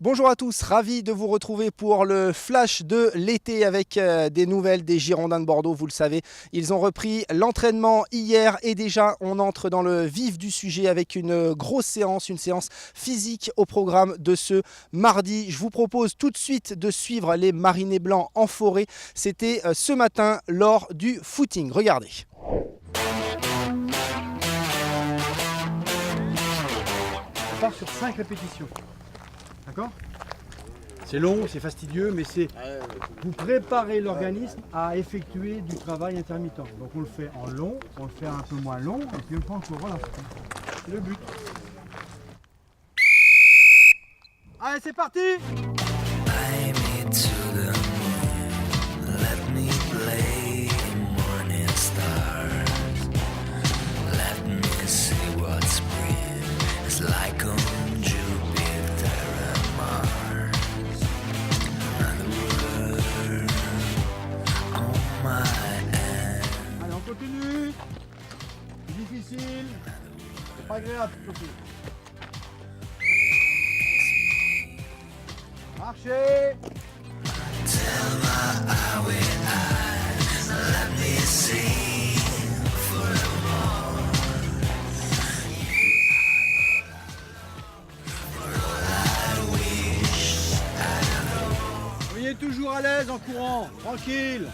Bonjour à tous, ravi de vous retrouver pour le flash de l'été avec des nouvelles des Girondins de Bordeaux. Vous le savez, ils ont repris l'entraînement hier et déjà on entre dans le vif du sujet avec une grosse séance, une séance physique au programme de ce mardi. Je vous propose tout de suite de suivre les Marinés Blancs en forêt. C'était ce matin lors du footing. Regardez. On part sur 5 répétitions. D'accord ? C'est long, c'est fastidieux, mais c'est vous préparez l'organisme à effectuer du travail intermittent. Donc on le fait en long, on le fait un peu moins long, et puis on prend encore, voilà. C'est le but. Allez, c'est parti! Continue. C'est difficile. C'est pas agréable. Marchez. Soyez toujours à l'aise en courant, tranquille.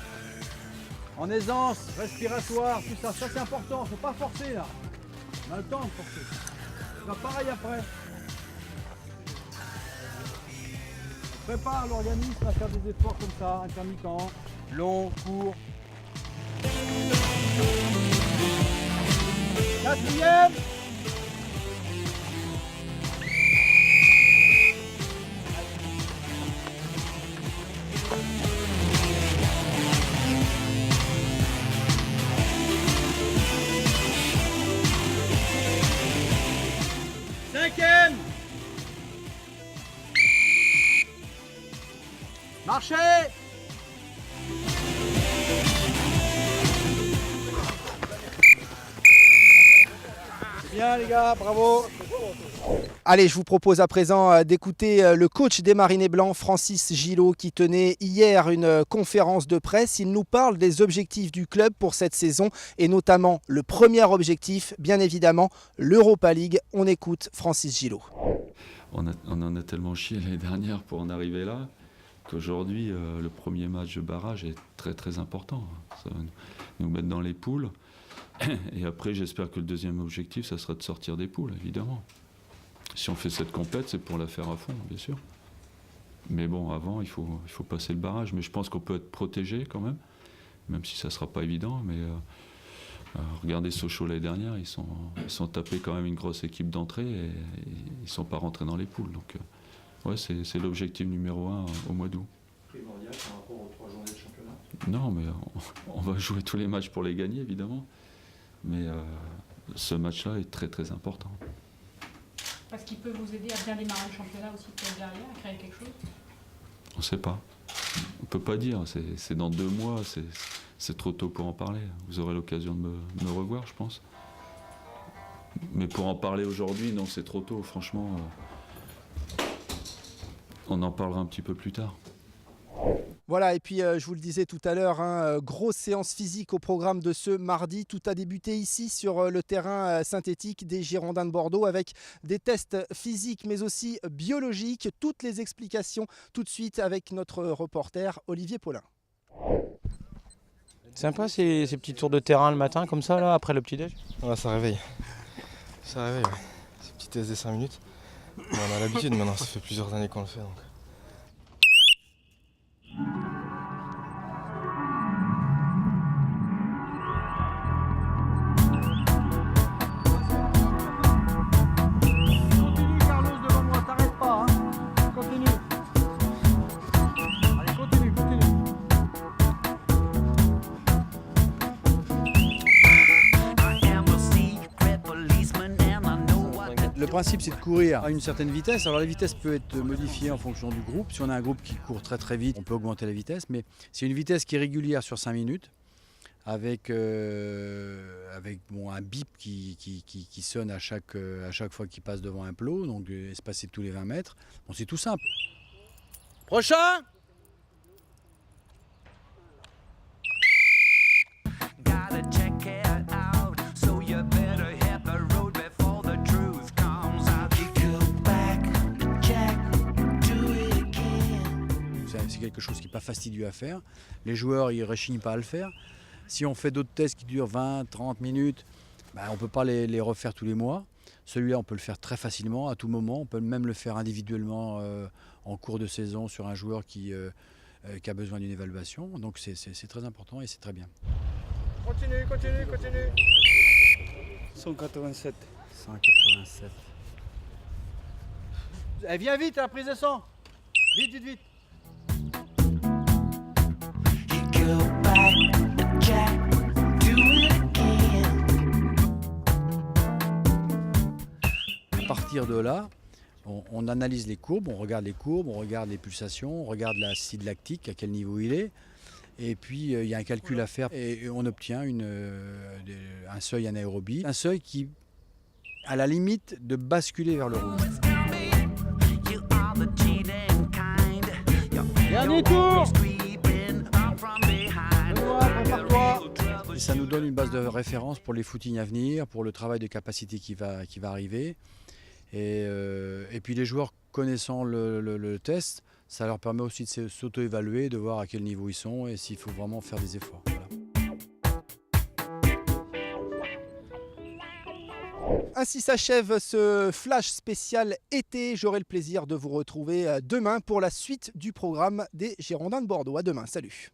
En aisance, respiratoire, tout ça, c'est important, faut pas forcer là. On a le temps de forcer. On va pareil après. On prépare l'organisme à faire des efforts comme ça, intermittents, longs, courts. Quatrième. Cinquième. Marchez. Bien les gars, bravo. Allez, je vous propose à présent d'écouter le coach des Marinés Blancs, Francis Gillot, qui tenait hier une conférence de presse. Il nous parle des objectifs du club pour cette saison et notamment le premier objectif, bien évidemment, l'Europa League. On écoute Francis Gillot. On en a tellement chié l'année dernière pour en arriver là qu'aujourd'hui, le premier match de barrage est très très important. Ça va nous mettre dans les poules. Et après, j'espère que le deuxième objectif, ça sera de sortir des poules, évidemment. Si on fait cette compète, c'est pour la faire à fond, bien sûr. Mais bon, avant, il faut passer le barrage. Mais je pense qu'on peut être protégé quand même si ça ne sera pas évident. Mais regardez Sochaux l'année dernière, ils sont tapés quand même une grosse équipe d'entrée et ils ne sont pas rentrés dans les poules. Donc, ouais, c'est l'objectif numéro 1 au mois d'août. Primordial par rapport aux 3 journées de championnat ? Non, mais on va jouer tous les matchs pour les gagner, évidemment. Mais ce match-là est très très important. Parce qu'il peut vous aider à bien démarrer le championnat aussi peut-être derrière, à créer quelque chose ? On ne sait pas. On ne peut pas dire. C'est dans 2 mois, c'est trop tôt pour en parler. Vous aurez l'occasion de me revoir, je pense. Mais pour en parler aujourd'hui, non, c'est trop tôt. Franchement, on en parlera un petit peu plus tard. Voilà, et puis je vous le disais tout à l'heure, grosse séance physique au programme de ce mardi. Tout a débuté ici sur le terrain synthétique des Girondins de Bordeaux avec des tests physiques mais aussi biologiques. Toutes les explications tout de suite avec notre reporter Olivier Paulin. Sympa ces petits tours de terrain le matin comme ça là, après le petit-déj. Ouais, ça réveille. Ça réveille, ouais. Ces petits tests de 5 minutes. Bon, on a l'habitude maintenant, ça fait plusieurs années qu'on le fait. Donc. Le principe, c'est de courir à une certaine vitesse. Alors la vitesse peut être modifiée en fonction du groupe. Si on a un groupe qui court très très vite, on peut augmenter la vitesse. Mais c'est une vitesse qui est régulière sur 5 minutes, avec bon, un bip qui sonne à chaque fois qu'il passe devant un plot, donc espacé tous les 20 mètres. Bon, c'est tout simple. Prochain! C'est quelque chose qui n'est pas fastidieux à faire. Les joueurs, ils ne rechignent pas à le faire. Si on fait d'autres tests qui durent 20, 30 minutes, ben, on ne peut pas les refaire tous les mois. Celui-là, on peut le faire très facilement, à tout moment. On peut même le faire individuellement en cours de saison sur un joueur qui a besoin d'une évaluation. Donc c'est très important et c'est très bien. Continue. 187. 187. Eh, viens vite à la prise de sang. Vite. À partir de là, on analyse les courbes, on regarde les pulsations, on regarde l'acide lactique, à quel niveau il est. Et puis il y a un calcul à faire et on obtient un seuil anaérobie, un seuil qui a la limite de basculer vers le rouge. Dernier tour! Et ça nous donne une base de référence pour les footings à venir, pour le travail de capacité qui va arriver. Et puis les joueurs connaissant le test, ça leur permet aussi de s'auto-évaluer, de voir à quel niveau ils sont et s'il faut vraiment faire des efforts. Voilà. Ainsi s'achève ce flash spécial été. J'aurai le plaisir de vous retrouver demain pour la suite du programme des Girondins de Bordeaux. À demain, salut.